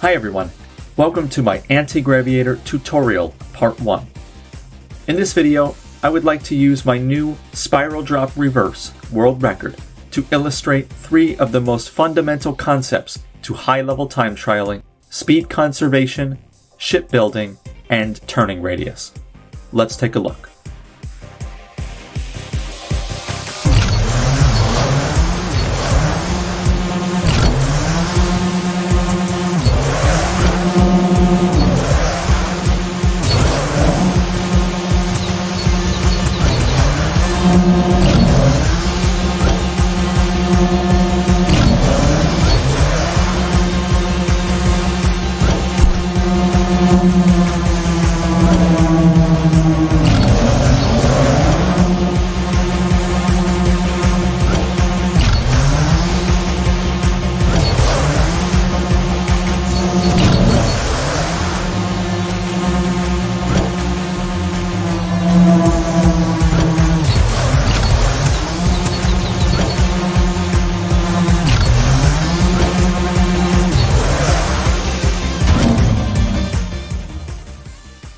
Hi everyone, welcome to my Antigraviator tutorial part 1. In this video, I would like to use my new spiral drop reverse world record to illustrate 3 of the most fundamental concepts to high-level time trialing: speed conservation, shipbuilding, and turning radius. Let's take a look.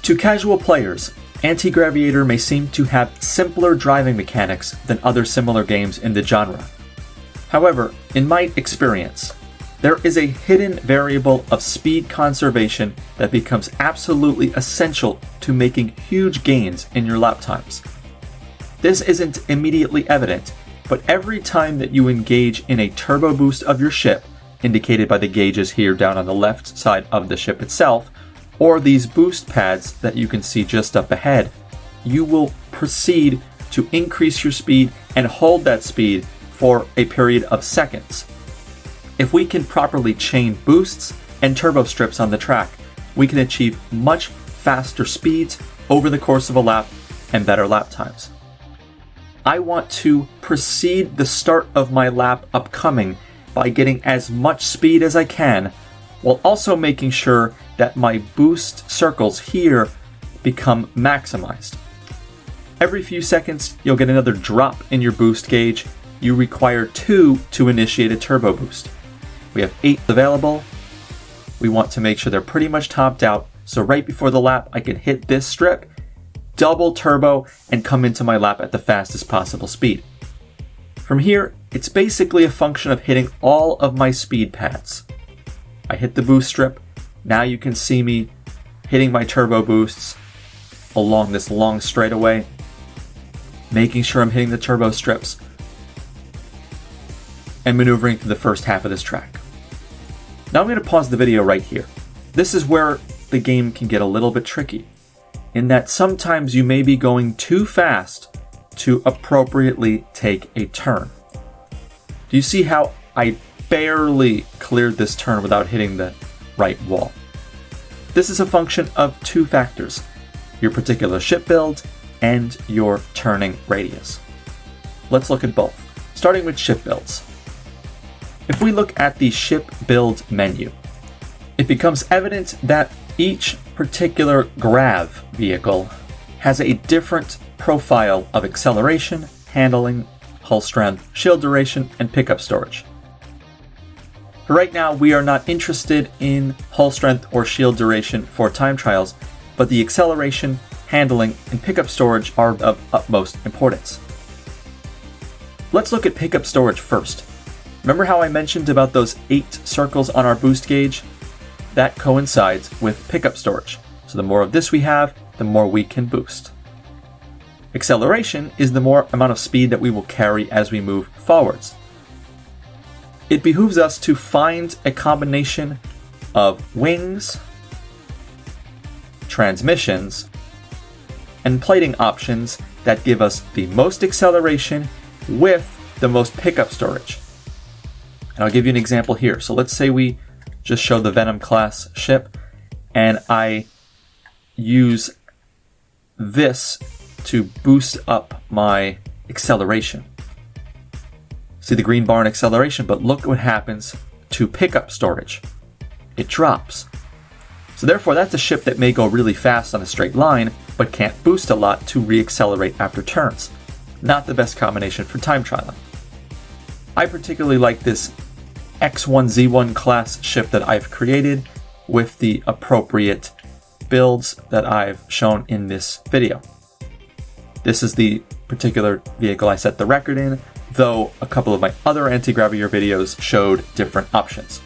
To casual players, Antigraviator may seem to have simpler driving mechanics than other similar games in the genre. However, in my experience, there is a hidden variable of speed conservation that becomes absolutely essential to making huge gains in your lap times. This isn't immediately evident, but every time that you engage in a turbo boost of your ship, indicated by the gauges here down on the left side of the ship itself, or these boost pads that you can see just up ahead, you will proceed to increase your speed and hold that speed for a period of seconds. If we can properly chain boosts and turbo strips on the track, we can achieve much faster speeds over the course of a lap and better lap times. I want to precede the start of my lap upcoming by getting as much speed as I can, while also making sure that my boost circles here become maximized. Every few seconds, you'll get another drop in your boost gauge. You require 2 to initiate a turbo boost. We have 8 available. We want to make sure they're pretty much topped out, so right before the lap, I can hit this strip, double turbo, and come into my lap at the fastest possible speed. From here, it's basically a function of hitting all of my speed pads. I hit the boost strip. Now you can see me hitting my turbo boosts along this long straightaway, making sure I'm hitting the turbo strips and maneuvering through the first half of this track. Now I'm going to pause the video right here. This is where the game can get a little bit tricky, in that sometimes you may be going too fast to appropriately take a turn. Do you see how I barely cleared this turn without hitting the right wall? This is a function of 2 factors: your particular ship build and your turning radius. Let's look at both, starting with ship builds. If we look at the ship build menu, it becomes evident that each particular grav vehicle has a different profile of acceleration, handling, hull strength, shield duration, and pickup storage. For right now, we are not interested in hull strength or shield duration for time trials, but the acceleration, handling, and pickup storage are of utmost importance. Let's look at pickup storage first. Remember how I mentioned about those 8 circles on our boost gauge? That coincides with pickup storage. So the more of this we have, the more we can boost. Acceleration is the more amount of speed that we will carry as we move forwards. It behooves us to find a combination of wings, transmissions, and plating options that give us the most acceleration with the most pickup storage. And I'll give you an example here. So let's say we just show the Venom class ship, and I use this to boost up my acceleration. See the green bar in acceleration, but look what happens to pickup storage. It drops. So therefore, that's a ship that may go really fast on a straight line, but can't boost a lot to re-accelerate after turns. Not the best combination for time trialing. I particularly like this X1Z1 class ship that I've created. with the appropriate builds that I've shown in this video. This is the particular vehicle I set the record in, though a couple of my other Antigraviator videos showed different options.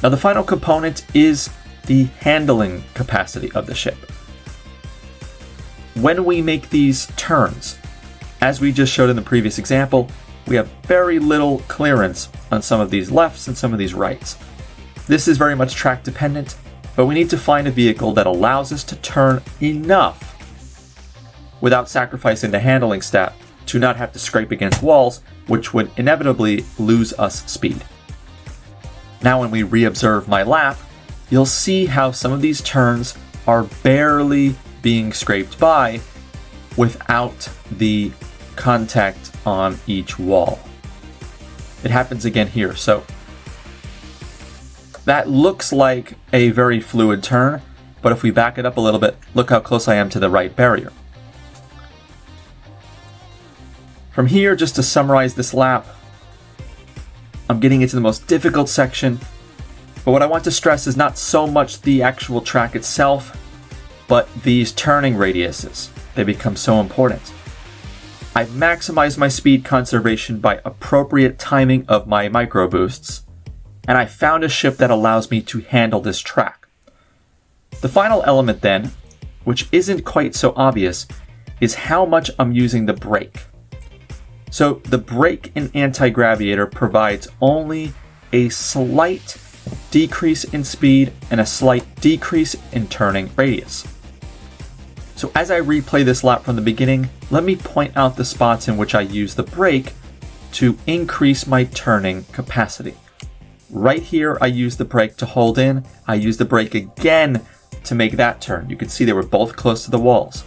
Now the final component is the handling capacity of the ship. When we make these turns, as we just showed in the previous example, we have very little clearance on some of these lefts and some of these rights. This is very much track dependent, but we need to find a vehicle that allows us to turn enough without sacrificing the handling stat to not have to scrape against walls, which would inevitably lose us speed. Now when we re-observe my lap, you'll see how some of these turns are barely being scraped by without the contact on each wall. It happens again here, so that looks like a very fluid turn, but if we back it up a little bit, look how close I am to the right barrier. From here, just to summarize this lap, I'm getting into the most difficult section, but what I want to stress is not so much the actual track itself, but these turning radiuses. They become so important. I've maximized my speed conservation by appropriate timing of my micro boosts, and I found a ship that allows me to handle this track. The final element then, which isn't quite so obvious, is how much I'm using the brake. So the brake in Antigraviator provides only a slight decrease in speed and a slight decrease in turning radius. So as I replay this lap from the beginning, let me point out the spots in which I use the brake to increase my turning capacity. Right here, I use the brake to hold in. I use the brake again to make that turn. You can see they were both close to the walls.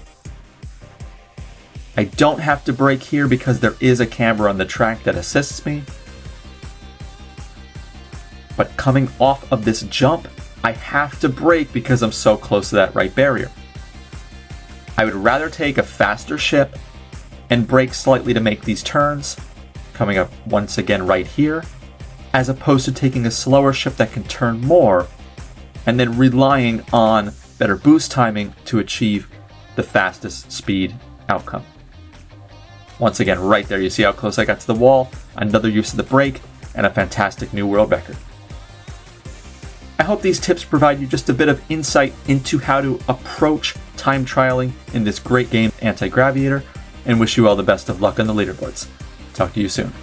I don't have to brake here because there is a camber on the track that assists me. But coming off of this jump, I have to brake because I'm so close to that right barrier. I would rather take a faster ship and brake slightly to make these turns, coming up once again right here, as opposed to taking a slower ship that can turn more and then relying on better boost timing to achieve the fastest speed outcome. Once again, right there, you see how close I got to the wall, another use of the brake, and a fantastic new world record. I hope these tips provide you just a bit of insight into how to approach time trialing in this great game, Antigraviator, and wish you all the best of luck on the leaderboards. Talk to you soon.